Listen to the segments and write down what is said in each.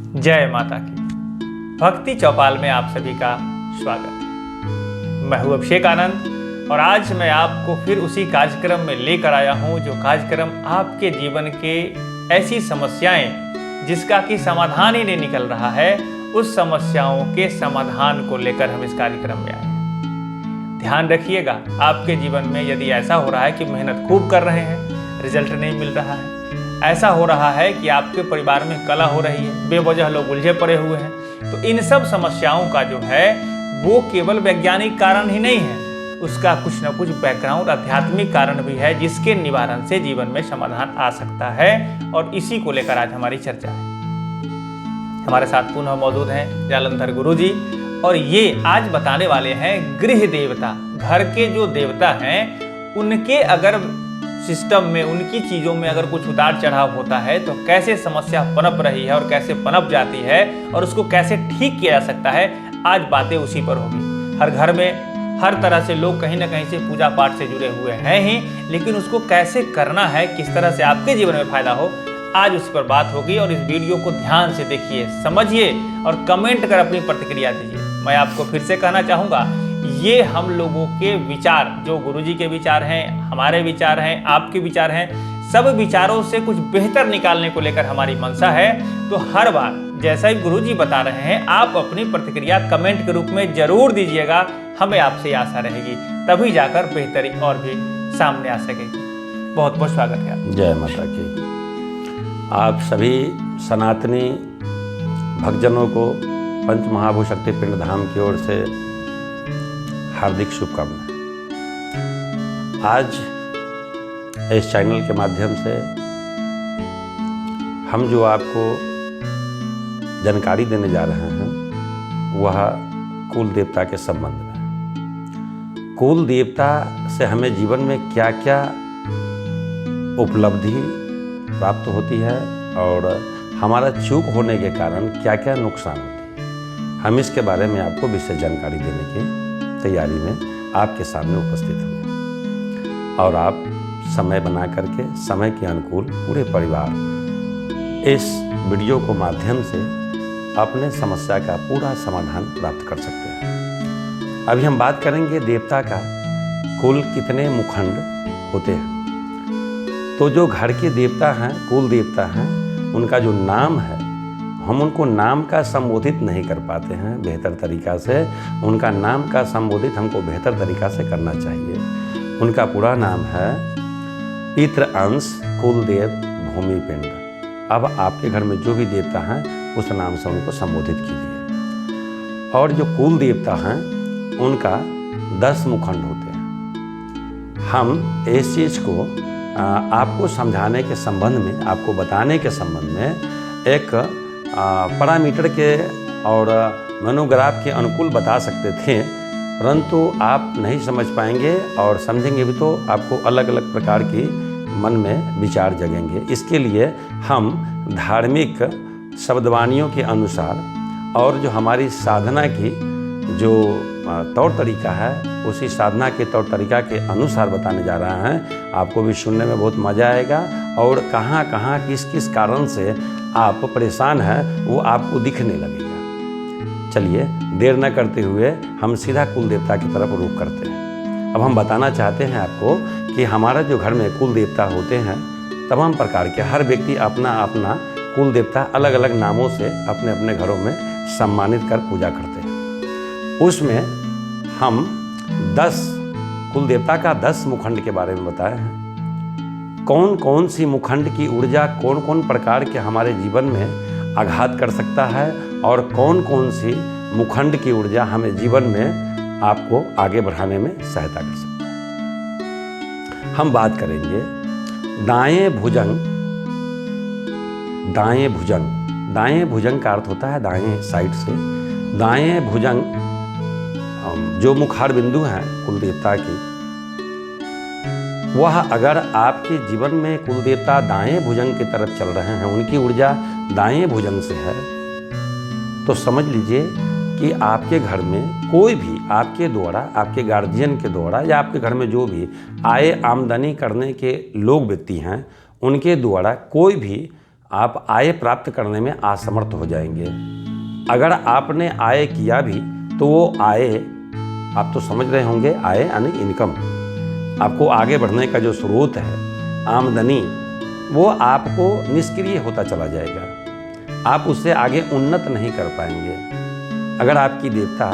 जय माता की। भक्ति चौपाल में आप सभी का स्वागत है। मैं हूं अभिषेक आनंद और आज मैं आपको फिर उसी कार्यक्रम में लेकर आया हूं जो कार्यक्रम आपके जीवन के ऐसी समस्याएं जिसका कि समाधान ही नहीं निकल रहा है, उस समस्याओं के समाधान को लेकर हम इस कार्यक्रम में आए हैं। ध्यान रखिएगा, आपके जीवन में यदि ऐसा हो रहा है कि मेहनत खूब कर रहे हैं, रिजल्ट नहीं मिल रहा है, ऐसा हो रहा है कि आपके परिवार में कलह हो रही है, बेवजह लोग उलझे पड़े हुए हैं, तो इन सब समस्याओं का जो है वो केवल वैज्ञानिक कारण ही नहीं है, उसका कुछ न कुछ बैकग्राउंड आध्यात्मिक कारण भी है जिसके निवारण से जीवन में समाधान आ सकता है। और इसी को लेकर आज हमारी चर्चा है। हमारे साथ पुनः मौजूद हैं जालंधर गुरु जी और ये आज बताने वाले हैं गृह देवता, घर के जो देवता हैं उनके अगर सिस्टम में, उनकी चीज़ों में अगर कुछ उतार चढ़ाव होता है तो कैसे समस्या पनप रही है और कैसे पनप जाती है और उसको कैसे ठीक किया जा सकता है, आज बातें उसी पर होगी। हर घर में हर तरह से लोग कहीं ना कहीं से पूजा पाठ से जुड़े हुए हैं ही, लेकिन उसको कैसे करना है, किस तरह से आपके जीवन में फायदा हो, आज उस पर बात होगी। और इस वीडियो को ध्यान से देखिए, समझिए और कमेंट कर अपनी प्रतिक्रिया दीजिए। मैं आपको फिर से कहना चाहूँगा, ये हम लोगों के विचार, जो गुरुजी के विचार हैं, हमारे विचार हैं, आपके विचार हैं, सब विचारों से कुछ बेहतर निकालने को लेकर हमारी मंशा है। तो हर बार जैसा ही गुरुजी बता रहे हैं, आप अपनी प्रतिक्रिया कमेंट के रूप में जरूर दीजिएगा। हमें आपसे आशा रहेगी, तभी जाकर बेहतरी और भी सामने आ सकेगी। बहुत बहुत स्वागत है। जय माता की। आप सभी सनातनी भक्तजनों को पंच महाभूशक्ति पिंड धाम की ओर से हार्दिक शुभकामनाएं। आज इस चैनल के माध्यम से हम जो आपको जानकारी देने जा रहे हैं वह कुल देवता के संबंध में। कुल देवता से हमें जीवन में क्या क्या उपलब्धि प्राप्त होती है और हमारा चूक होने के कारण क्या क्या नुकसान होती है, हम इसके बारे में आपको विशेष जानकारी देने की तैयारी में आपके सामने उपस्थित हुए। और आप समय बना करके समय के अनुकूल पूरे परिवार इस वीडियो को माध्यम से अपने समस्या का पूरा समाधान प्राप्त कर सकते हैं। अभी हम बात करेंगे देवता का कुल कितने मुखंड होते हैं। तो जो घर के देवता हैं, कुल देवता हैं, उनका जो नाम है, हम उनको नाम का संबोधित नहीं कर पाते हैं बेहतर तरीका से। उनका नाम का संबोधित हमको बेहतर तरीका से करना चाहिए। उनका पूरा नाम है पितृ अंश कुलदेव भूमि पिंड। अब आपके घर में जो भी देवता हैं उस नाम से उनको संबोधित कीजिए। और जो कुल देवता हैं उनका 10 मुखंड होते हैं। हम इस चीज़ को आपको समझाने के संबंध में, आपको बताने के संबंध में एक पैरामीटर के और मोनोग्राफ के अनुकूल बता सकते थे, परंतु आप नहीं समझ पाएंगे और समझेंगे भी तो आपको अलग अलग प्रकार की मन में विचार जगेंगे। इसके लिए हम धार्मिक शब्दवाणियों के अनुसार और जो हमारी साधना की जो तौर तरीका है उसी साधना के तौर तरीका के अनुसार बताने जा रहे हैं। आपको भी सुनने में बहुत मज़ा आएगा और कहाँ कहाँ किस किस कारण से आप परेशान हैं वो आपको दिखने लगेगा। चलिए देर न करते हुए हम सीधा कुल देवता की तरफ रुख करते हैं। अब हम बताना चाहते हैं आपको कि हमारा जो घर में कुल देवता होते हैं तमाम प्रकार के, हर व्यक्ति अपना अपना कुल देवता अलग अलग नामों से अपने अपने घरों में सम्मानित कर पूजा करते हैं। उसमें हम 10 कुल देवता का 10 मुखंड के बारे में बताए हैं। कौन कौन सी मुखंड की ऊर्जा कौन कौन प्रकार के हमारे जीवन में आघात कर सकता है और कौन कौन सी मुखंड की ऊर्जा हमें जीवन में आपको आगे बढ़ाने में सहायता कर सकता है। हम बात करेंगे दाएं भुजंग। दाएं भुजंग, दाएं भुजंग का अर्थ होता है दाएं साइड से। दाएं भुजंग जो मुखार बिंदु हैं कुल देवता की, वह अगर आपके जीवन में कुल देवता दाएं भुजंग की तरफ चल रहे हैं, उनकी ऊर्जा दाएं भुजंग से है, तो समझ लीजिए कि आपके घर में कोई भी आपके द्वारा, आपके गार्जियन के द्वारा या आपके घर में जो भी आय आमदनी करने के लोग व्यक्ति हैं, उनके द्वारा कोई भी आप आय प्राप्त करने में असमर्थ हो जाएंगे। अगर आपने आय किया भी तो वो आय, आप तो समझ रहे होंगे, आय यानी इनकम, आपको आगे बढ़ने का जो स्रोत है आमदनी, वो आपको निष्क्रिय होता चला जाएगा। आप उससे आगे उन्नत नहीं कर पाएंगे। अगर आपकी देवता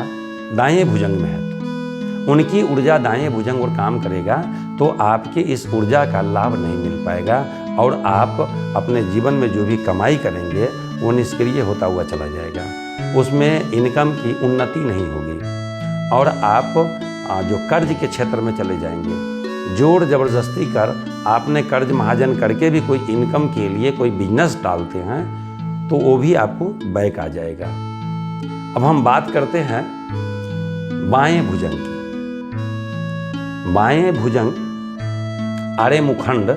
दाएं भुजंग में है तो उनकी ऊर्जा दाएं भुजंग और काम करेगा तो आपके इस ऊर्जा का लाभ नहीं मिल पाएगा और आप अपने जीवन में जो भी कमाई करेंगे वो निष्क्रिय होता हुआ चला जाएगा। उसमें इनकम की उन्नति नहीं होगी और आप जो कर्ज के क्षेत्र में चले जाएंगे। जोर जबरदस्ती कर आपने कर्ज महाजन करके भी कोई इनकम के लिए कोई बिजनेस डालते हैं तो वो भी आपको बैक आ जाएगा। अब हम बात करते हैं बाएं भुजंग की। बाएं भुजंग आर्य मुखंड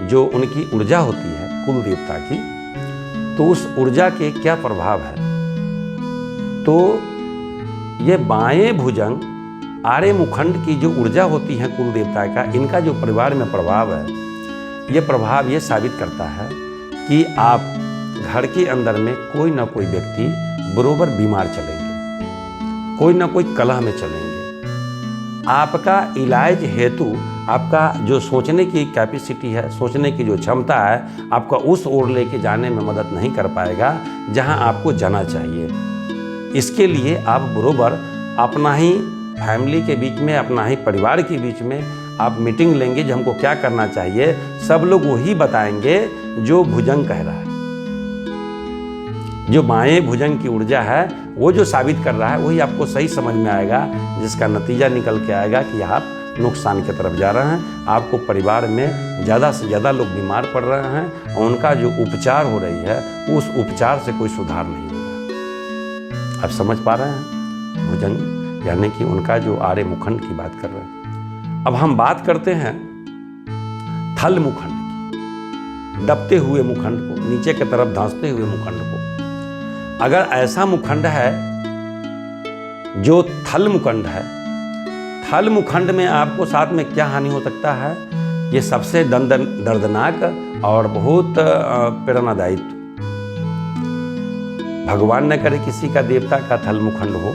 जो उनकी ऊर्जा होती है कुल देवता की, तो उस ऊर्जा के क्या प्रभाव है? तो ये बाएं भुजंग आर्य मुखंड की जो ऊर्जा होती है कुल देवता का, इनका जो परिवार में प्रभाव है, ये प्रभाव ये साबित करता है कि आप घर के अंदर में कोई ना कोई व्यक्ति बरोबर बीमार चलेंगे, कोई ना कोई कलह में चलेंगे। आपका इलाज हेतु आपका जो सोचने की कैपेसिटी है, सोचने की जो क्षमता है, आपका उस ओर लेके जाने में मदद नहीं कर पाएगा जहां आपको जाना चाहिए। इसके लिए आप बरोबर अपना ही फैमिली के बीच में, अपना ही परिवार के बीच में आप मीटिंग लेंगे जो हमको क्या करना चाहिए। सब लोग वही बताएंगे जो भुजंग कह रहा है। जो बाएं भुजंग की ऊर्जा है वो जो साबित कर रहा है वही आपको सही समझ में आएगा, जिसका नतीजा निकल के आएगा कि आप नुकसान की तरफ जा रहे हैं। आपको परिवार में ज़्यादा से ज़्यादा लोग बीमार पड़ रहे हैं और उनका जो उपचार हो रही है उस उपचार से कोई सुधार नहीं होगा। आप समझ पा रहे हैं? भुजंग यानी कि उनका जो आर्य मुखंड की बात कर रहे हैं। अब हम बात करते हैं थल मुखंड की, दबते हुए मुखंड को, नीचे की तरफ धंसते हुए मुखंड को। अगर ऐसा मुखंड है जो थल मुखंड है, थल मुखंड में आपको साथ में क्या हानि हो सकता है? ये सबसे दर्दनाक और बहुत प्रेरणादायी। भगवान न करे किसी का देवता का थल मुखंड हो।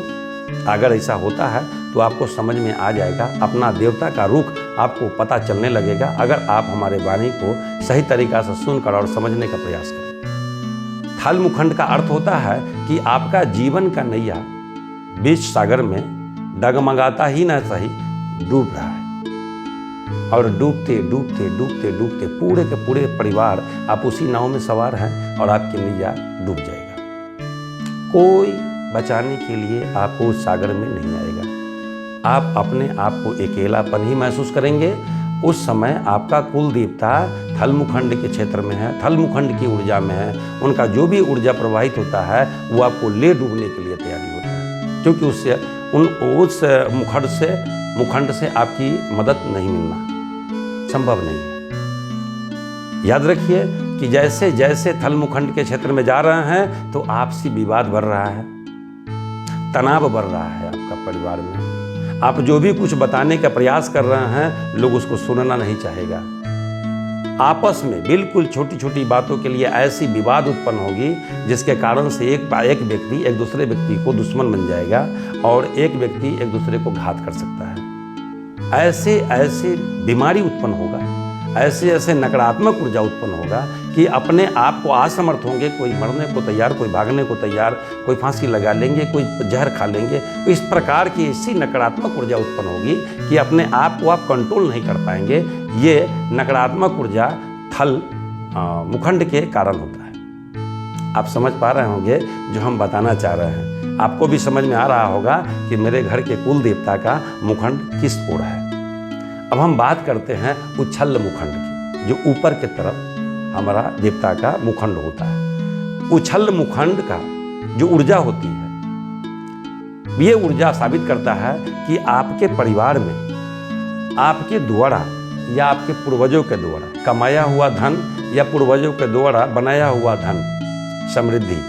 अगर ऐसा होता है तो आपको समझ में आ जाएगा, अपना देवता का रुख आपको पता चलने लगेगा अगर आप हमारे वाणी को सही तरीक़ा से सुनकर और समझने का प्रयास करें। थल मुखंड का अर्थ होता है कि आपका जीवन का नैया बीच सागर में डगमगाता ही ना सही डूब रहा है और डूबते डूबते डूबते डूबते पूरे के पूरे परिवार आप उसी नाव में सवार हैं और आपकी नैया डूब जाएगा। कोई बचाने के लिए आपको उस सागर में नहीं आएगा। आप अपने आप को अकेलापन ही महसूस करेंगे। उस समय आपका कुल देवता थल मुखंड के क्षेत्र में है, थल मुखंड की ऊर्जा में है। उनका जो भी ऊर्जा प्रवाहित होता है वो आपको ले डूबने के लिए तैयारी होता है, क्योंकि उससे उस मुखंड से आपकी मदद नहीं मिलना संभव नहीं है। याद रखिए कि जैसे जैसे थल मुखंड के क्षेत्र में जा रहे हैं तो आपसी विवाद बढ़ रहा है, तनाव बढ़ रहा है आपका परिवार में। आप जो भी कुछ बताने का प्रयास कर रहे हैं लोग उसको सुनना नहीं चाहेगा। आपस में बिल्कुल छोटी छोटी बातों के लिए ऐसी विवाद उत्पन्न होगी जिसके कारण से एक व्यक्ति एक दूसरे व्यक्ति को दुश्मन बन जाएगा और एक व्यक्ति एक दूसरे को घात कर सकता है। ऐसे बीमारी उत्पन्न होगा, ऐसे नकारात्मक ऊर्जा उत्पन्न होगा कि अपने आप को असमर्थ होंगे। कोई मरने को तैयार, कोई भागने को तैयार, कोई फांसी लगा लेंगे, कोई जहर खा लेंगे। तो इस प्रकार की ऐसी नकारात्मक ऊर्जा उत्पन्न होगी कि अपने आप को आप कंट्रोल नहीं कर पाएंगे। ये नकारात्मक ऊर्जा थल मुखंड के कारण होता है। आप समझ पा रहे होंगे जो हम बताना चाह रहे हैं। आपको भी समझ में आ रहा होगा कि मेरे घर के कुल देवता का मुखंड किस ओर है। अब हम बात करते हैं उच्छल मुखंड की, जो ऊपर की तरफ हमारा देवता का मुखंड होता है। उच्छल मुखंड का जो ऊर्जा होती है, ये ऊर्जा साबित करता है कि आपके परिवार में आपके द्वारा या आपके पूर्वजों के द्वारा कमाया हुआ धन या पूर्वजों के द्वारा बनाया हुआ धन, समृद्धि,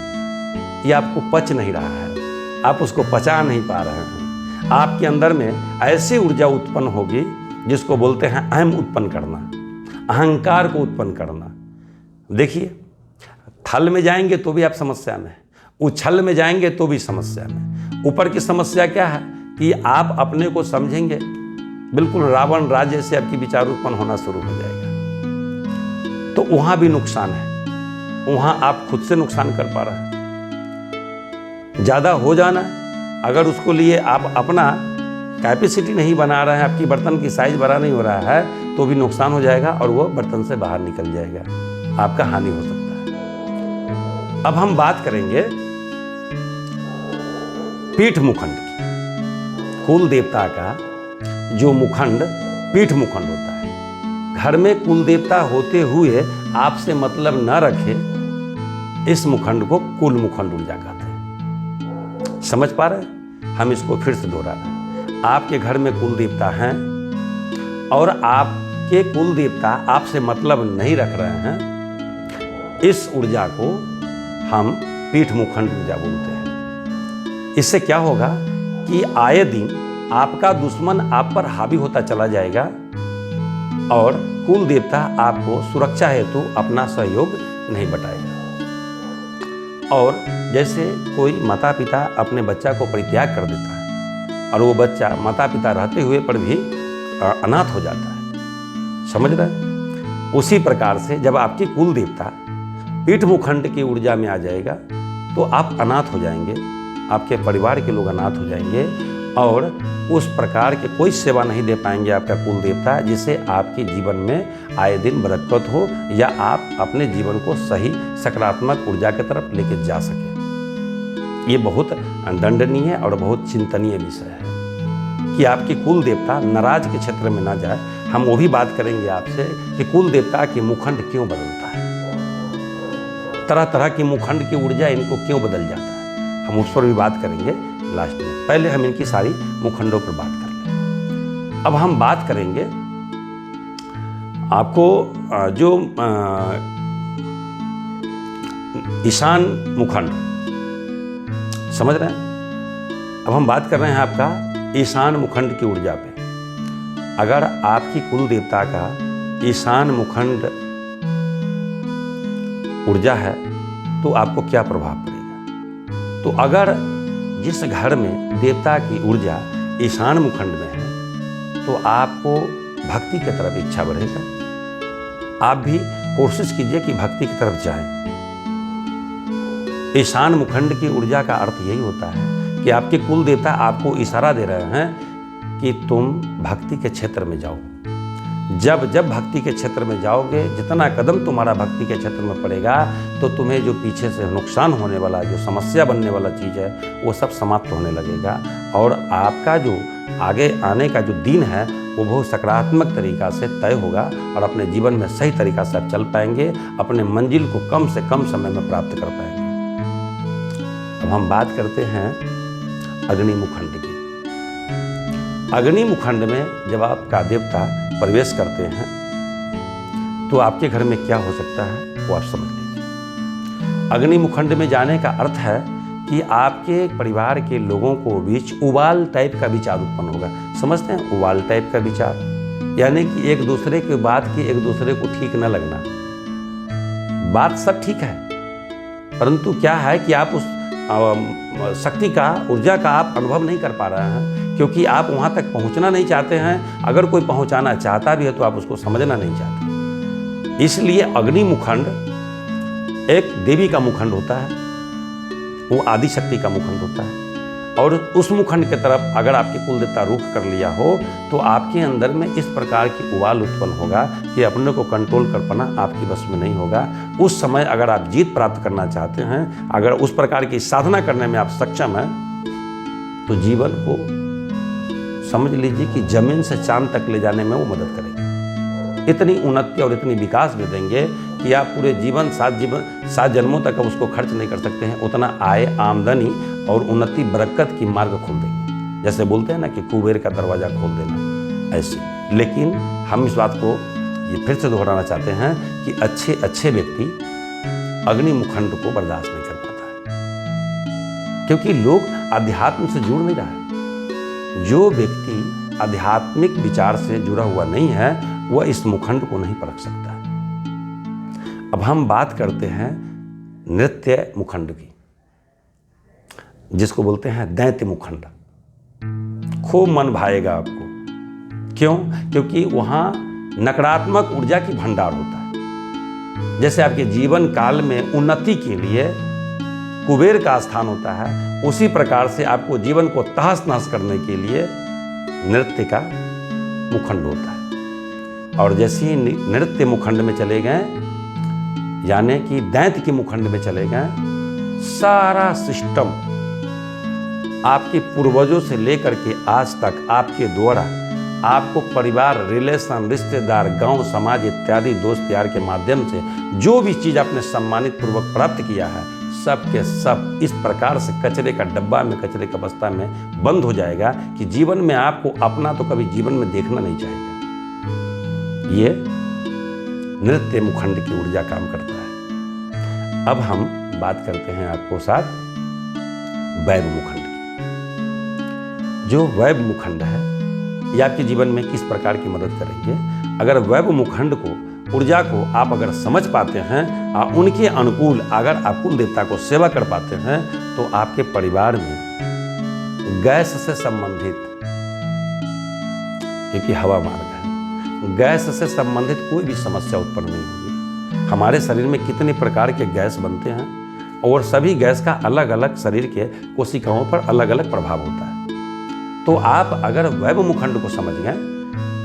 ये आपको पच नहीं रहा है। आप उसको पचा नहीं पा रहे हैं। आपके अंदर में ऐसी ऊर्जा उत्पन्न होगी जिसको बोलते हैं अहम उत्पन्न करना, अहंकार को उत्पन्न करना। देखिए, थल में जाएंगे तो भी आप समस्या में, उछल में जाएंगे तो भी समस्या में। ऊपर की समस्या क्या है कि आप अपने को समझेंगे, बिल्कुल रावण राज्य से आपकी विचार उत्पन्न होना शुरू हो जाएगा, तो वहां भी नुकसान है, वहां आप खुद से नुकसान कर पा रहे हैं। ज्यादा हो जाना, अगर उसको लिए आप अपना कैपेसिटी नहीं बना रहे हैं, आपकी बर्तन की साइज बड़ा नहीं हो रहा है, तो भी नुकसान हो जाएगा और वो बर्तन से बाहर निकल जाएगा, आपका हानि हो सकता है। अब हम बात करेंगे पीठ मुखंड की। कुल देवता का जो मुखंड पीठ मुखंड होता है, घर में कुल देवता होते हुए आपसे मतलब न रखे, इस मुखंड को कुल मुखंड ऊर्जा कहते हैं। समझ पा रहे हैं? हम इसको फिर से दोहरा रहे हैं। आपके घर में कुल देवता हैं और आपके कुल देवता आपसे मतलब नहीं रख रहे हैं, इस ऊर्जा को हम पीठ मुखंड ऊर्जा बोलते हैं। इससे क्या होगा कि आए दिन आपका दुश्मन आप पर हावी होता चला जाएगा और कुल देवता आपको सुरक्षा हेतु अपना सहयोग नहीं बटाएगा। और जैसे कोई माता पिता अपने बच्चा को परित्याग कर देता है और वो बच्चा माता पिता रहते हुए पर भी अनाथ हो जाता है, समझ रहे हैं? उसी प्रकार से जब आपकी कुल देवता पीठ मुखंड की ऊर्जा में आ जाएगा तो आप अनाथ हो जाएंगे, आपके परिवार के लोग अनाथ हो जाएंगे और उस प्रकार के कोई सेवा नहीं दे पाएंगे आपका कुल देवता, जिससे आपके जीवन में आए दिन बरकत हो या आप अपने जीवन को सही सकारात्मक ऊर्जा की तरफ लेके जा सके। ये बहुत दंडनीय और बहुत चिंतनीय विषय है कि आपकी कुल देवता नाराज के क्षेत्र में ना जाए। हम वो भी बात करेंगे आपसे कि कुल देवता के मुखंड क्यों बदलता है, तरह तरह की मुखंड की ऊर्जा इनको क्यों बदल जाता है, हम उस पर भी बात करेंगे लास्ट में। पहले हम इनकी सारी मुखंडों पर बात कर लें। अब हम बात करेंगे आपको जो ईशान मुखंड, समझ रहे हैं? अब हम बात कर रहे हैं आपका ईशान मुखंड की ऊर्जा पे। अगर आपकी कुल देवता का ईशान मुखंड ऊर्जा है तो आपको क्या प्रभाव पड़ेगा? तो अगर जिस घर में देवता की ऊर्जा ईशान मुखंड में है तो आपको भक्ति की तरफ इच्छा बढ़ेगा। आप भी कोशिश कीजिए कि भक्ति की तरफ जाएं। ईशान मुखंड की ऊर्जा का अर्थ यही होता है कि आपके कुल देवता आपको इशारा दे रहे हैं कि तुम भक्ति के क्षेत्र में जाओ। जब जब भक्ति के क्षेत्र में जाओगे, जितना कदम तुम्हारा भक्ति के क्षेत्र में पड़ेगा, तो तुम्हें जो पीछे से नुकसान होने वाला, जो समस्या बनने वाला चीज़ है, वो सब समाप्त होने लगेगा और आपका जो आगे आने का जो दिन है वो बहुत सकारात्मक तरीका से तय होगा और अपने जीवन में सही तरीका से आप चल पाएंगे, अपने मंजिल को कम से कम समय में प्राप्त कर पाएंगे। अब हम बात करते हैं अग्नि मुखंड की। अग्नि मुखंड में जब आपका देवता प्रवेश करते हैं तो आपके घर में क्या हो सकता है वो आप समझ लीजिए। अग्नि मुखंड में जाने का अर्थ है कि आपके परिवार के लोगों को बीच उबाल टाइप का विचार उत्पन्न होगा। समझते हैं? उबाल टाइप का विचार, यानी कि एक दूसरे की बात की एक दूसरे को ठीक न लगना। बात सब ठीक है, परंतु क्या है कि आप उस शक्ति का, ऊर्जा का आप अनुभव नहीं कर पा रहे हैं, क्योंकि आप वहाँ तक पहुँचना नहीं चाहते हैं। अगर कोई पहुँचाना चाहता भी है तो आप उसको समझना नहीं चाहते। इसलिए अग्नि मुखंड एक देवी का मुखंड होता है, वो आदि शक्ति का मुखंड होता है और उस मुखंड की तरफ अगर आपके कुल देवता रुख कर लिया हो तो आपके अंदर में इस प्रकार की उबाल उत्पन्न होगा कि अपने को कंट्रोल कर पाना आपकी बस में नहीं होगा। उस समय अगर आप जीत प्राप्त करना चाहते हैं, अगर उस प्रकार की साधना करने में आप सक्षम हैं, तो जीवन को समझ लीजिए कि जमीन से चांद तक ले जाने में वो मदद करेंगे। इतनी उन्नति और इतनी विकास दे देंगे कि आप पूरे जीवन 7 जन्मों तक आप उसको खर्च नहीं कर सकते हैं, उतना आय, आमदनी और उन्नति बरकत की मार्ग खोल देंगे। जैसे बोलते हैं ना कि कुबेर का दरवाजा खोल देना, ऐसे। लेकिन हम इस बात को ये फिर से दोहराना चाहते हैं कि अच्छे व्यक्ति अग्नि मुखंड को बर्दाश्त नहीं कर पाता है, क्योंकि लोग अध्यात्म से जुड़ नहीं रहा है। जो व्यक्ति आध्यात्मिक विचार से जुड़ा हुआ नहीं है वह इस मुखंड को नहीं परख सकता। अब हम बात करते हैं नृत्य मुखंड की, जिसको बोलते हैं दैत्य मुखंड। खूब मन भाएगा आपको। क्यों? क्योंकि वहाँ नकारात्मक ऊर्जा की भंडार होता है। जैसे आपके जीवन काल में उन्नति के लिए कुबेर का स्थान होता है, उसी प्रकार से आपको जीवन को तहस नहस करने के लिए नृत्य का मुखंड होता है। और जैसे ही नृत्य मुखंड में चले गए, यानी कि दैत्य के मुखंड में चले गए, सारा सिस्टम आपके पूर्वजों से लेकर के आज तक आपके द्वारा आपको परिवार, रिलेशन, रिश्तेदार, गांव, समाज इत्यादि दोस्त यार के माध्यम से जो भी चीज़ आपने सम्मानित पूर्वक प्राप्त किया है, सब के सब इस प्रकार से कचरे का डब्बा में, कचरे का बस्ता में बंद हो जाएगा कि जीवन में आपको अपना तो कभी जीवन में देखना नहीं चाहेगा। ये नृत्य मुखंड की ऊर्जा काम करता है। अब हम बात करते हैं आपको साथ वैभ मुखंड की। जो वैभ मुखंड है, ये आपके जीवन में किस प्रकार की मदद करेंगे? अगर वैभ मुखंड को, ऊर्जा को आप अगर समझ पाते हैं और उनके अनुकूल अगर आप कुल देवता को सेवा कर पाते हैं, तो आपके परिवार में गैस से संबंधित, क्योंकि हवा मार्ग है, गैस से संबंधित कोई भी समस्या उत्पन्न नहीं होगी। हमारे शरीर में कितने प्रकार के गैस बनते हैं और सभी गैस का अलग अलग शरीर के कोशिकाओं पर अलग अलग प्रभाव होता है। तो आप अगर वैभ मुखंड को समझ गए,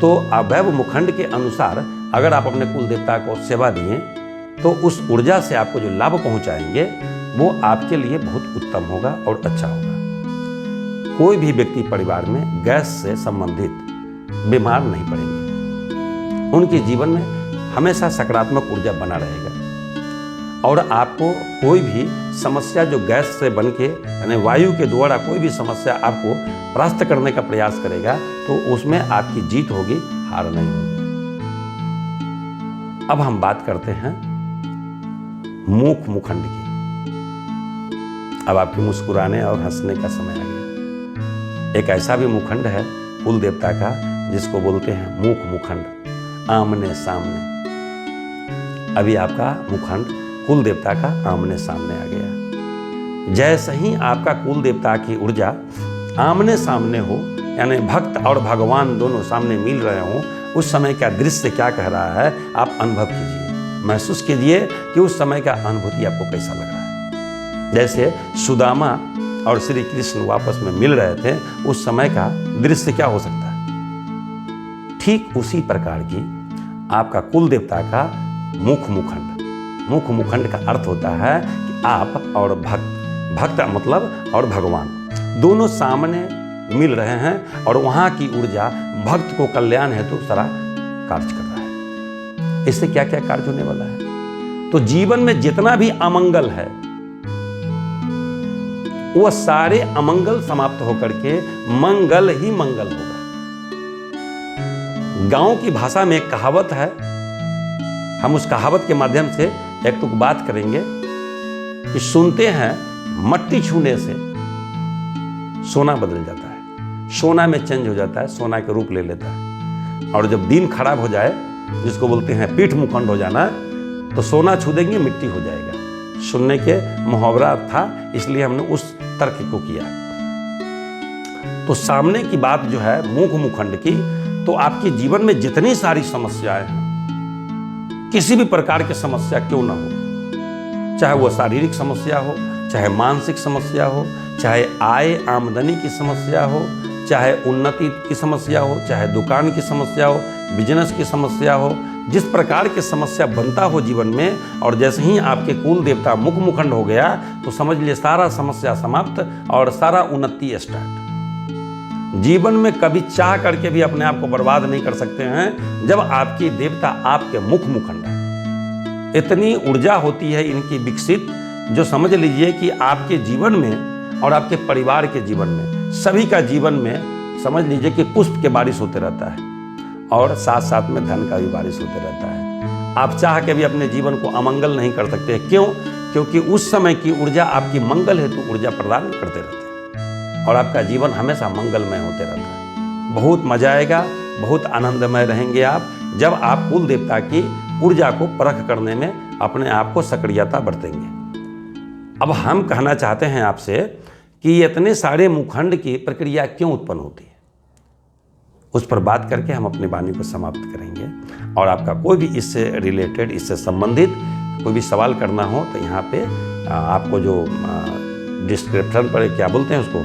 तो आप वैभ मुखंड के अनुसार अगर आप अपने कुल देवता को सेवा दिए, तो उस ऊर्जा से आपको जो लाभ पहुंचाएंगे वो आपके लिए बहुत उत्तम होगा और अच्छा होगा। कोई भी व्यक्ति परिवार में गैस से संबंधित बीमार नहीं पड़ेंगे। उनके जीवन में हमेशा सकारात्मक ऊर्जा बना रहेगा और आपको कोई भी समस्या जो गैस से बन के, यानी वायु के द्वारा कोई भी समस्या आपको परास्त करने का प्रयास करेगा, तो उसमें आपकी जीत होगी, हार नहीं होगी। अब हम बात करते हैं मुख मुखंड की। अब आपके मुस्कुराने और हंसने का समय आ गया। एक ऐसा भी मुखंड है कुल देवता का, जिसको बोलते हैं मुख मुखंड, आमने सामने। अभी आपका मुखंड कुल देवता का आमने सामने आ गया। जैसे ही आपका कुल देवता की ऊर्जा आमने सामने हो, यानी भक्त और भगवान दोनों सामने मिल रहे हों, उस समय का दृश्य क्या कह रहा है आप अनुभव कीजिए, महसूस कीजिए कि उस समय का अनुभूति आपको कैसा लग रहा है। जैसे सुदामा और श्री कृष्ण वापस में मिल रहे थे, उस समय का दृश्य क्या हो सकता है? ठीक उसी प्रकार की आपका कुल देवता का मुख मुखंड। मुख मुखंड का अर्थ होता है कि आप और भक्त मतलब और भगवान दोनों सामने मिल रहे हैं और वहाँ की ऊर्जा भक्त को कल्याण हेतु सारा कार्य कर रहा है। इससे क्या क्या कार्य होने वाला है? तो जीवन में जितना भी अमंगल है, वह सारे अमंगल समाप्त होकर के मंगल ही मंगल होगा। गांव की भाषा में एक कहावत है, हम उस कहावत के माध्यम से एक तो बात करेंगे कि सुनते हैं मट्टी छूने से सोना बदल जाता है, सोना में चेंज हो जाता है, सोना के रूप ले लेता है। और जब दिन खराब हो जाए, जिसको बोलते हैं पीठ मुखंड हो जाना, तो सोना छू देंगे मिट्टी हो जाएगा। सुनने के मुहावरा था, इसलिए हमने उस तर्क को किया। तो सामने की बात जो है मुख मुखंड की, तो आपके जीवन में जितनी सारी समस्याएं हैं, किसी भी प्रकार की समस्या क्यों ना हो, चाहे वो शारीरिक समस्या हो, चाहे मानसिक समस्या हो, चाहे आय आमदनी की समस्या हो, चाहे उन्नति की समस्या हो, चाहे दुकान की समस्या हो, बिजनेस की समस्या हो, जिस प्रकार की समस्या बनता हो जीवन में, और जैसे ही आपके कुल देवता मुख मुखंड हो गया, तो समझ लिए सारा समस्या समाप्त और सारा उन्नति स्टार्ट। जीवन में कभी चाह करके भी अपने आप को बर्बाद नहीं कर सकते हैं, जब आपकी देवता आपके मुख मुखंड है। इतनी ऊर्जा होती है इनकी विकसित, जो समझ लीजिए कि आपके जीवन में और आपके परिवार के जीवन में, सभी का जीवन में समझ लीजिए कि पुष्प के बारिश होते रहता है और साथ साथ में धन का भी बारिश होते रहता है। आप चाह के भी अपने जीवन को अमंगल नहीं कर सकते। क्यों? क्योंकि उस समय की ऊर्जा आपकी मंगल हेतु ऊर्जा प्रदान करते रहते हैं और आपका जीवन हमेशा मंगलमय होते रहता है। बहुत मजा आएगा, बहुत आनंदमय रहेंगे आप, जब आप कुल देवता की ऊर्जा को परख करने में अपने आप को सक्रियता बरतेंगे। अब हम कहना चाहते हैं आपसे कि इतने सारे मुखंड की प्रक्रिया क्यों उत्पन्न होती है, उस पर बात करके हम अपनी वाणी को समाप्त करेंगे। और आपका कोई भी इससे रिलेटेड, इससे संबंधित कोई भी सवाल करना हो तो यहाँ पे आपको जो डिस्क्रिप्शन पर क्या बोलते हैं उसको,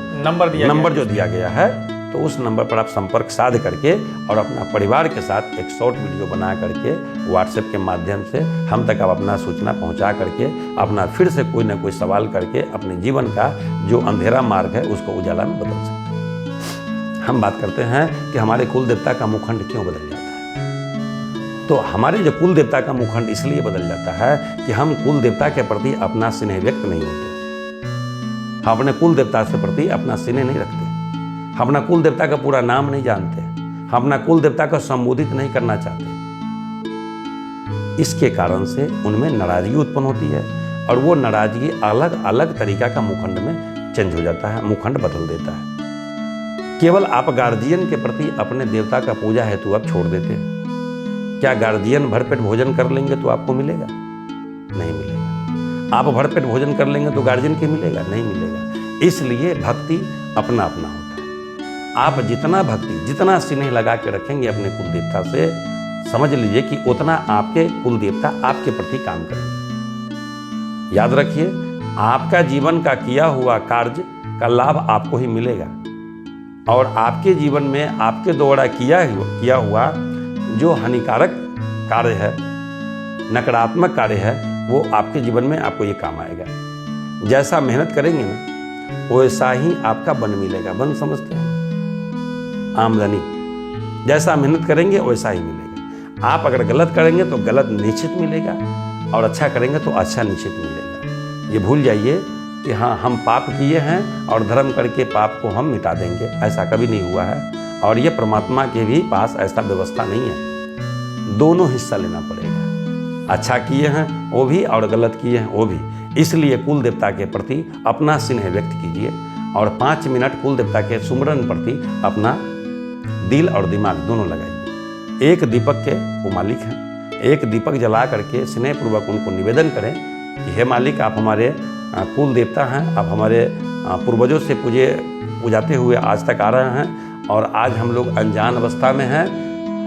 नंबर जो दिया गया है, तो उस नंबर पर आप संपर्क साध करके और अपना परिवार के साथ एक शॉर्ट वीडियो बना करके व्हाट्सएप के माध्यम से हम तक आप अपना सूचना पहुंचा करके अपना फिर से कोई ना कोई सवाल करके अपने जीवन का जो अंधेरा मार्ग है उसको उजाला में बदल सकते हैं। हम बात करते हैं कि हमारे कुल देवता का मुखंड क्यों बदल जाता है। तो हमारे जो कुल देवता का मुखंड इसलिए बदल जाता है कि हम कुल देवता के प्रति अपना स्नेह व्यक्त नहीं होते, हम अपने कुल देवता के प्रति अपना स्नेह नहीं रखते, हम अपना कुल देवता का पूरा नाम नहीं जानते, हम अपना कुल देवता को संबोधित नहीं करना चाहते। इसके कारण से उनमें नाराजगी उत्पन्न होती है और वो नाराजगी अलग अलग तरीका का मुखंड में चेंज हो जाता है, मुखंड बदल देता है। केवल आप गार्जियन के प्रति अपने देवता का पूजा हेतु आप छोड़ देते हैं। क्या गार्जियन भरपेट भोजन कर लेंगे तो आपको मिलेगा? नहीं मिलेगा। आप भरपेट भोजन कर लेंगे तो गार्जियन के मिलेगा? नहीं मिलेगा। इसलिए भक्ति अपना अपना होता है। आप जितना भक्ति, जितना स्नेह लगा के रखेंगे अपने कुल देवता से, समझ लीजिए कि उतना आपके कुल देवता आपके प्रति काम करेंगे। याद रखिए, आपका जीवन का किया हुआ कार्य का लाभ आपको ही मिलेगा और आपके जीवन में आपके द्वारा किया हुआ जो हानिकारक कार्य है, नकारात्मक कार्य है, वो आपके जीवन में आपको ये काम आएगा। जैसा मेहनत करेंगे ना वैसा ही आपका बन मिलेगा। बन समझते हैं? आमदनी। जैसा मेहनत करेंगे वैसा ही मिलेगा। आप अगर गलत करेंगे तो गलत निश्चित मिलेगा और अच्छा करेंगे तो अच्छा निश्चित मिलेगा। ये भूल जाइए कि हाँ, हम पाप किए हैं और धर्म करके पाप को हम मिटा देंगे, ऐसा कभी नहीं हुआ है। और ये परमात्मा के भी पास ऐसा व्यवस्था नहीं है। दोनों हिस्सा लेना पड़ेगा। अच्छा किए हैं वो भी और गलत किए हैं वो भी। इसलिए कुल देवता के प्रति अपना स्नेह व्यक्त कीजिए और 5 मिनट कुल देवता के सुमरन प्रति अपना दिल और दिमाग दोनों लगाइए। एक दीपक के वो मालिक हैं। एक दीपक जला करके स्नेहपूर्वक उनको निवेदन करें कि हे मालिक, आप हमारे कुल देवता हैं, आप हमारे पूर्वजों से पूजाते हुए आज तक आ रहे हैं और आज हम लोग अनजान अवस्था में हैं।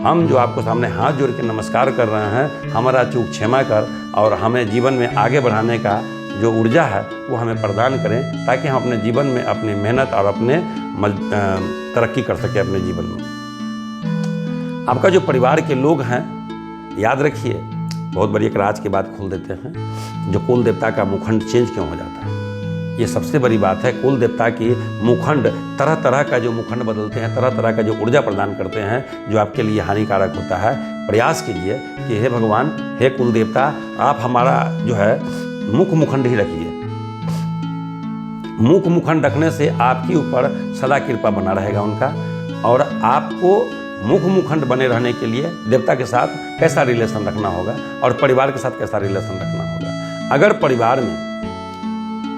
हम जो आपको सामने हाथ जोड़ के नमस्कार कर रहे हैं, हमारा चूक क्षमा कर और हमें जीवन में आगे बढ़ाने का जो ऊर्जा है वो हमें प्रदान करें, ताकि हम अपने जीवन में अपनी मेहनत और अपने तरक्की कर सकें अपने जीवन में। आपका जो परिवार के लोग हैं, याद रखिए, बहुत बड़ी एक राज की बात खोल देते हैं, जो कुल देवता का मुखंड चेंज क्यों हो जाता है। ये सबसे बड़ी बात है। कुल देवता की मुखंड तरह तरह का जो मुखंड बदलते हैं, तरह तरह का जो ऊर्जा प्रदान करते हैं जो आपके लिए हानिकारक होता है। प्रयास कीजिए कि हे भगवान, हे कुल देवता, आप हमारा जो है मुखंड ही रखिए। मुखंड रखने से आपके ऊपर सदा कृपा बना रहेगा उनका। और आपको मुखंड बने रहने के लिए देवता के साथ कैसा रिलेशन रखना होगा और परिवार के साथ कैसा रिलेशन रखना होगा। अगर परिवार में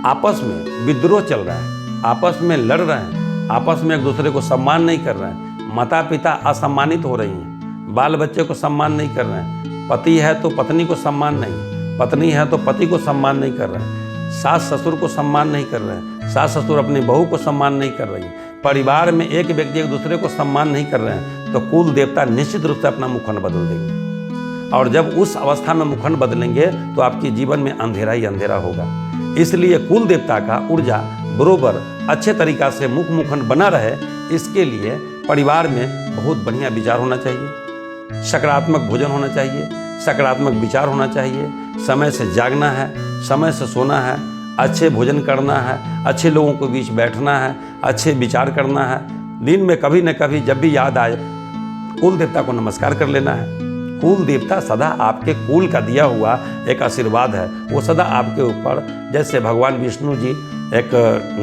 आपस में विद्रोह चल रहा है, आपस में लड़ रहे हैं, आपस में एक दूसरे को सम्मान नहीं कर रहे हैं, माता पिता असम्मानित हो रही हैं, बाल बच्चे को सम्मान नहीं कर रहे हैं, पति है तो पत्नी को सम्मान नहीं, पत्नी है तो पति को सम्मान नहीं कर रहे हैं, सास ससुर को सम्मान नहीं कर रहे हैं, सास ससुर अपनी बहू को सम्मान नहीं कर रही है, परिवार में एक व्यक्ति एक दूसरे को सम्मान नहीं कर रहे हैं, तो कुल देवता निश्चित रूप से अपना मुखंड बदल देंगे। और जब उस अवस्था में मुखंड बदलेंगे तो आपके जीवन में अंधेरा ही अंधेरा होगा। इसलिए कुल देवता का ऊर्जा बरोबर अच्छे तरीक़ा से मुखंड बना रहे, इसके लिए परिवार में बहुत बढ़िया विचार होना चाहिए, सकारात्मक भोजन होना चाहिए, सकारात्मक विचार होना चाहिए, समय से जागना है, समय से सोना है, अच्छे भोजन करना है, अच्छे लोगों के बीच बैठना है, अच्छे विचार करना है। दिन में कभी न कभी जब भी याद आए कुल देवता को नमस्कार कर लेना है। कुल देवता सदा आपके कुल का दिया हुआ एक आशीर्वाद है, वो सदा आपके ऊपर, जैसे भगवान विष्णु जी एक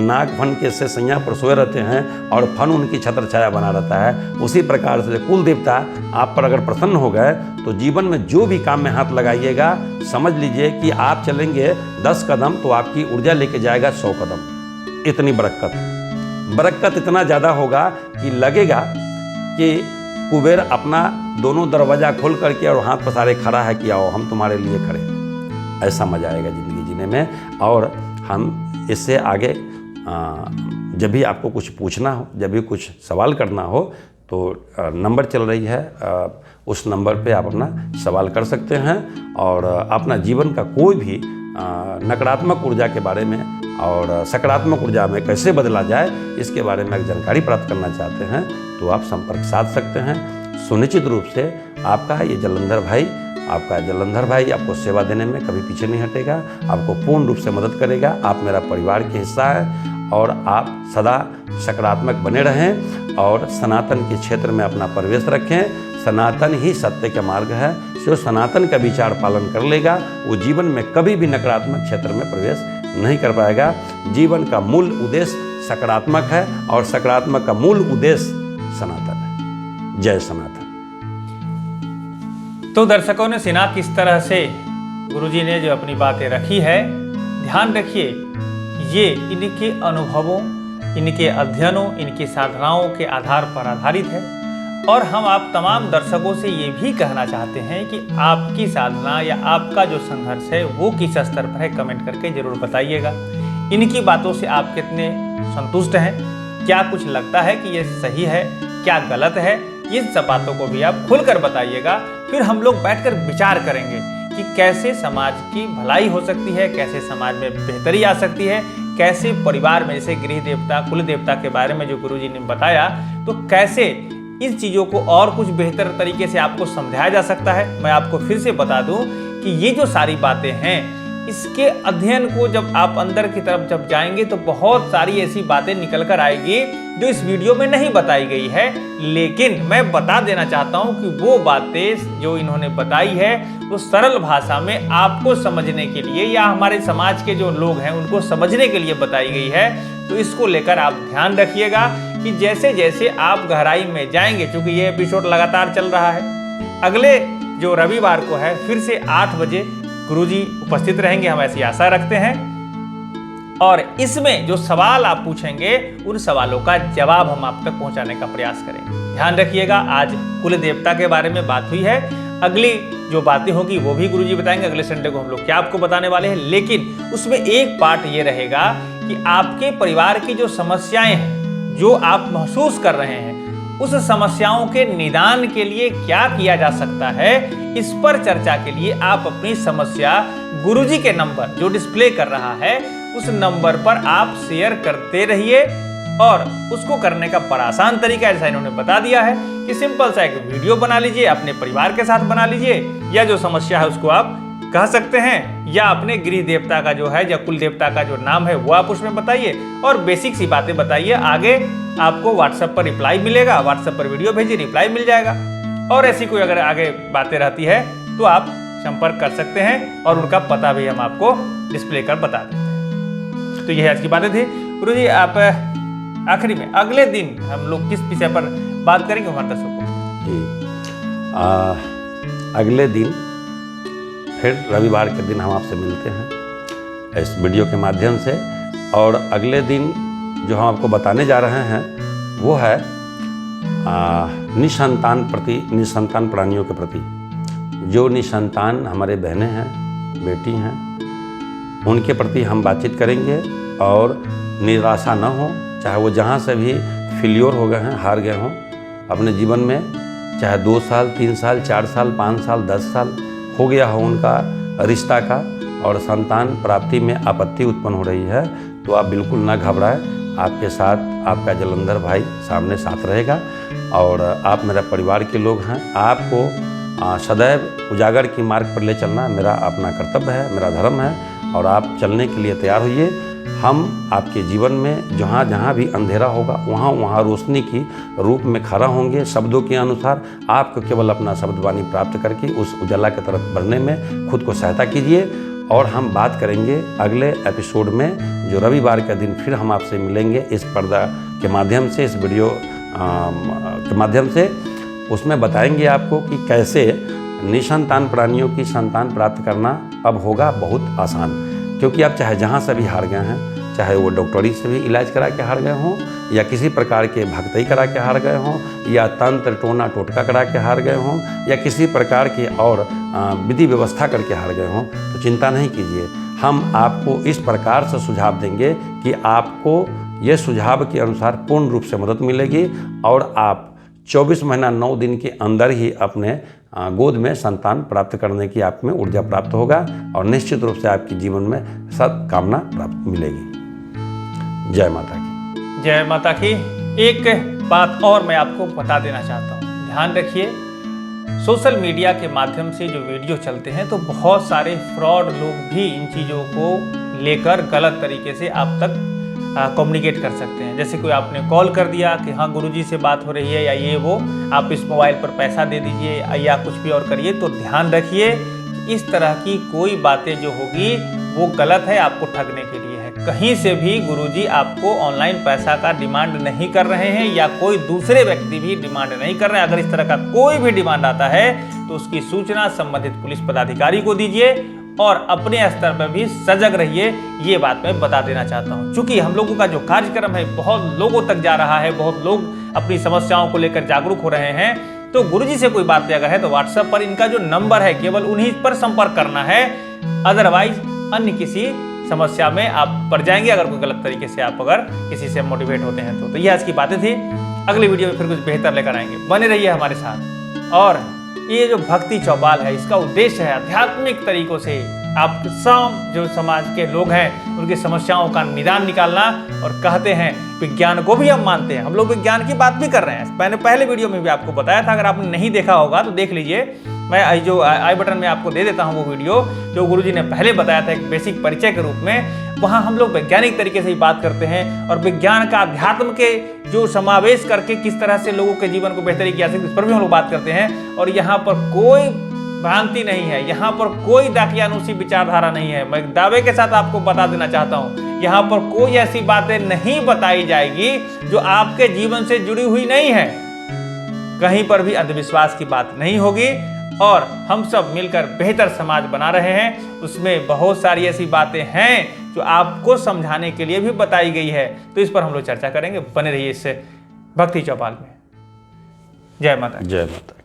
नाग फन के से सैया पर सोए रहते हैं और फन उनकी छत्र छाया बना रहता है, उसी प्रकार से कुल देवता आप पर अगर प्रसन्न हो गए तो जीवन में जो भी काम में हाथ लगाइएगा, समझ लीजिए कि आप चलेंगे 10 कदम तो आपकी ऊर्जा लेके जाएगा 100 कदम। इतनी बरकत इतना ज़्यादा होगा कि लगेगा कि कुबेर अपना दोनों दरवाज़ा खोल करके और हाथ पसारे खड़ा है कि आओ हम तुम्हारे लिए खड़े। ऐसा मजा आएगा ज़िंदगी जीने में। और हम इससे आगे जब भी आपको कुछ पूछना हो, जब भी कुछ सवाल करना हो तो नंबर चल रही है, उस नंबर पे आप अपना सवाल कर सकते हैं और अपना जीवन का कोई भी नकारात्मक ऊर्जा के बारे में और सकारात्मक ऊर्जा में कैसे बदला जाए इसके बारे में अगर जानकारी प्राप्त करना चाहते हैं तो आप संपर्क साध सकते हैं। सुनिश्चित रूप से आपका ये जलंधर भाई आपको सेवा देने में कभी पीछे नहीं हटेगा, आपको पूर्ण रूप से मदद करेगा। आप मेरा परिवार के हिस्सा है और आप सदा सकारात्मक बने रहें और सनातन के क्षेत्र में अपना प्रवेश रखें। सनातन ही सत्य का मार्ग है। जो सनातन का विचार पालन कर लेगा वो जीवन में कभी भी नकारात्मक क्षेत्र में प्रवेश नहीं कर पाएगा। जीवन का मूल उद्देश्य सकारात्मक है और सकारात्मक का मूल उद्देश्य सनातन है। जय सनातन। तो दर्शकों ने सुना किस तरह से गुरुजी ने जो अपनी बातें रखी है। ध्यान रखिए, ये इनके अनुभवों, इनके अध्ययनों, इनकी साधनाओं के आधार पर आधारित है और हम आप तमाम दर्शकों से ये भी कहना चाहते हैं कि आपकी साधना या आपका जो संघर्ष है वो किस स्तर पर है, कमेंट करके जरूर बताइएगा। इनकी बातों से आप कितने संतुष्ट हैं, क्या कुछ लगता है कि ये सही है, क्या गलत है, इन सब बातों को भी आप खुलकर बताइएगा। फिर हम लोग बैठकर विचार करेंगे कि कैसे समाज की भलाई हो सकती है, कैसे समाज में बेहतरी आ सकती है, कैसे परिवार में जैसे गृह देवता, कुल देवता के बारे में जो गुरुजी ने बताया, तो कैसे इन चीज़ों को और कुछ बेहतर तरीके से आपको समझाया जा सकता है। मैं आपको फिर से बता दूं कि ये जो सारी बातें हैं, इसके अध्ययन को जब आप अंदर की तरफ जब जाएंगे तो बहुत सारी ऐसी बातें निकल कर आएगी जो इस वीडियो में नहीं बताई गई है। लेकिन मैं बता देना चाहता हूं कि वो बातें जो इन्होंने बताई है वो सरल भाषा में आपको समझने के लिए या हमारे समाज के जो लोग हैं उनको समझने के लिए बताई गई है। तो इसको लेकर आप ध्यान रखिएगा कि जैसे जैसे आप गहराई में जाएंगे, क्योंकि ये एपिसोड लगातार चल रहा है, अगले जो रविवार को है फिर से 8 बजे गुरुजी उपस्थित रहेंगे, हम ऐसी आशा रखते हैं। और इसमें जो सवाल आप पूछेंगे उन सवालों का जवाब हम आप तक पहुंचाने का प्रयास करेंगे। ध्यान रखिएगा, आज कुल देवता के बारे में बात हुई है, अगली जो बातें होगी वो भी गुरुजी बताएंगे। अगले संडे को हम लोग क्या आपको बताने वाले हैं, लेकिन उसमें एक पार्ट ये रहेगा कि आपके परिवार की जो समस्याएं हैं, जो आप महसूस कर रहे हैं, उस समस्याओं के निदान के लिए क्या किया जा सकता है, इस पर चर्चा के लिए आप अपनी समस्या गुरुजी के नंबर जो डिस्प्ले कर रहा है उस नंबर पर आप शेयर करते रहिए। और उसको करने का बड़ा आसान तरीका जैसा इन्होंने बता दिया है कि सिंपल सा एक वीडियो बना लीजिए, अपने परिवार के साथ बना लीजिए, या जो समस्या है उसको आप कह सकते हैं, या अपने गृह देवता का जो है या कुल देवता का जो नाम है वो आप उसमें बताइए और बेसिक सी बातें बताइए। आगे आपको व्हाट्सएप पर रिप्लाई मिलेगा, व्हाट्सएप पर वीडियो भेजिए, रिप्लाई मिल जाएगा। और ऐसी कोई अगर आगे बातें रहती है तो आप संपर्क कर सकते हैं और उनका पता भी हम आपको डिस्प्ले कर बता देते हैं। तो यह आज की बातें थी। गुरुजी, आप आखिरी में अगले दिन हम लोग किस विषय पर बात करेंगे हमारे दर्शकों को? जी, अगले दिन फिर रविवार के दिन हम आपसे मिलते हैं इस वीडियो के माध्यम से। और अगले दिन जो हम आपको बताने जा रहे हैं वो है निसंतान प्राणियों के प्रति। जो निसंतान हमारे बहनें हैं, बेटी हैं, उनके प्रति हम बातचीत करेंगे। और निराशा न हो, चाहे वो जहाँ से भी फेल्योर हो गए हैं, हार गए हों अपने जीवन में, चाहे 2 साल 3 साल 4 साल 5 साल 10 साल हो गया हो उनका रिश्ता का, और संतान प्राप्ति में आपत्ति उत्पन्न हो रही है, तो आप बिल्कुल ना घबराएं। आपके साथ आपका जलंधर भाई सामने साथ रहेगा और आप मेरा परिवार के लोग हैं। आपको सदैव उजागर की मार्ग पर ले चलना मेरा अपना कर्तव्य है, मेरा धर्म है, और आप चलने के लिए तैयार होइए। हम आपके जीवन में जहाँ जहाँ भी अंधेरा होगा वहाँ वहाँ रोशनी की रूप में खड़ा होंगे। शब्दों के अनुसार आपको केवल अपना शब्दवाणी प्राप्त करके उस उजाला की तरफ बढ़ने में खुद को सहायता कीजिए। और हम बात करेंगे अगले एपिसोड में, जो रविवार के दिन फिर हम आपसे मिलेंगे इस पर्दा के माध्यम से, इस वीडियो के माध्यम से। उसमें बताएंगे आपको कि कैसे निसंतान प्राणियों की संतान प्राप्त करना अब होगा बहुत आसान। क्योंकि आप चाहे जहाँ से भी हार गए हैं, चाहे वो डॉक्टरी से भी इलाज करा के हार गए हों, या किसी प्रकार के भक्ति करा के हार गए हों, या तंत्र टोना टोटका करा के हार गए हों, या किसी प्रकार के और विधि व्यवस्था करके हार गए हों, तो चिंता नहीं कीजिए। हम आपको इस प्रकार से सुझाव देंगे कि आपको ये सुझाव के अनुसार पूर्ण रूप से मदद मिलेगी और आप 24 महीना 9 दिन के अंदर ही अपने गोद में संतान प्राप्त करने की आप में ऊर्जा प्राप्त होगा और निश्चित रूप से आपके जीवन में सद्कामना प्राप्त मिलेगी। जय माता की। जय माता की। एक बात और मैं आपको बता देना चाहता हूँ, ध्यान रखिए, सोशल मीडिया के माध्यम से जो वीडियो चलते हैं तो बहुत सारे फ्रॉड लोग भी इन चीज़ों को लेकर गलत तरीके से आप तक कम्युनिकेट कर सकते हैं। जैसे कोई आपने कॉल कर दिया कि हाँ गुरुजी से बात हो रही है या ये वो, आप इस मोबाइल पर पैसा दे दीजिए या कुछ भी और करिए, तो ध्यान रखिए इस तरह की कोई बातें जो होगी वो गलत है, आपको ठगने के लिए है। कहीं से भी गुरुजी आपको ऑनलाइन पैसा का डिमांड नहीं कर रहे हैं या कोई दूसरे व्यक्ति भी डिमांड नहीं कर रहे हैं। अगर इस तरह का कोई भी डिमांड आता है तो उसकी सूचना संबंधित पुलिस पदाधिकारी को दीजिए और अपने स्तर पर भी सजग रहिए, ये बात मैं बता देना चाहता हूँ। चूंकि हम लोगों का जो कार्यक्रम है बहुत लोगों तक जा रहा है, बहुत लोग अपनी समस्याओं को लेकर जागरूक हो रहे हैं, तो गुरुजी से कोई बात अगर है तो व्हाट्सएप पर इनका जो नंबर है केवल उन्हीं पर संपर्क करना है, अदरवाइज अन्य किसी समस्या में आप पड़ जाएंगे अगर कोई गलत तरीके से आप अगर किसी से मोटिवेट होते हैं तो ये आज की बातें थी। अगली वीडियो में फिर कुछ बेहतर लेकर आएंगे, बने रहिए हमारे साथ। और ये जो भक्ति चौपाल है इसका उद्देश्य है आध्यात्मिक तरीकों से आप जो समाज के लोग हैं उनकी समस्याओं का निदान निकालना। और कहते हैं विज्ञान को भी हम मानते हैं, हम लोग विज्ञान की बात भी कर रहे हैं। मैंने पहले वीडियो में भी आपको बताया था, अगर आपने नहीं देखा होगा तो देख लीजिए, मैं जो आई बटन में आपको दे देता हूं वो वीडियो जो गुरुजी ने पहले बताया था एक बेसिक परिचय के रूप में। वहां हम लोग वैज्ञानिक तरीके से ही बात करते हैं और विज्ञान का अध्यात्म के जो समावेश करके किस तरह से लोगों के जीवन को बेहतरी किया जा सकती है इस पर भी हम लोग बात करते हैं। और यहाँ पर कोई भ्रांति नहीं है, यहाँ पर कोई दाकियानूसी विचारधारा नहीं है। मैं दावे के साथ आपको बता देना चाहता हूँ, यहाँ पर कोई ऐसी बातें नहीं बताई जाएगी जो आपके जीवन से जुड़ी हुई नहीं है। कहीं पर भी अंधविश्वास की बात नहीं होगी और हम सब मिलकर बेहतर समाज बना रहे हैं। उसमें बहुत सारी ऐसी बातें हैं जो आपको समझाने के लिए भी बताई गई है, तो इस पर हम लोग चर्चा करेंगे। बने रहिए इससे भक्ति चौपाल में। जय माता। जय माता।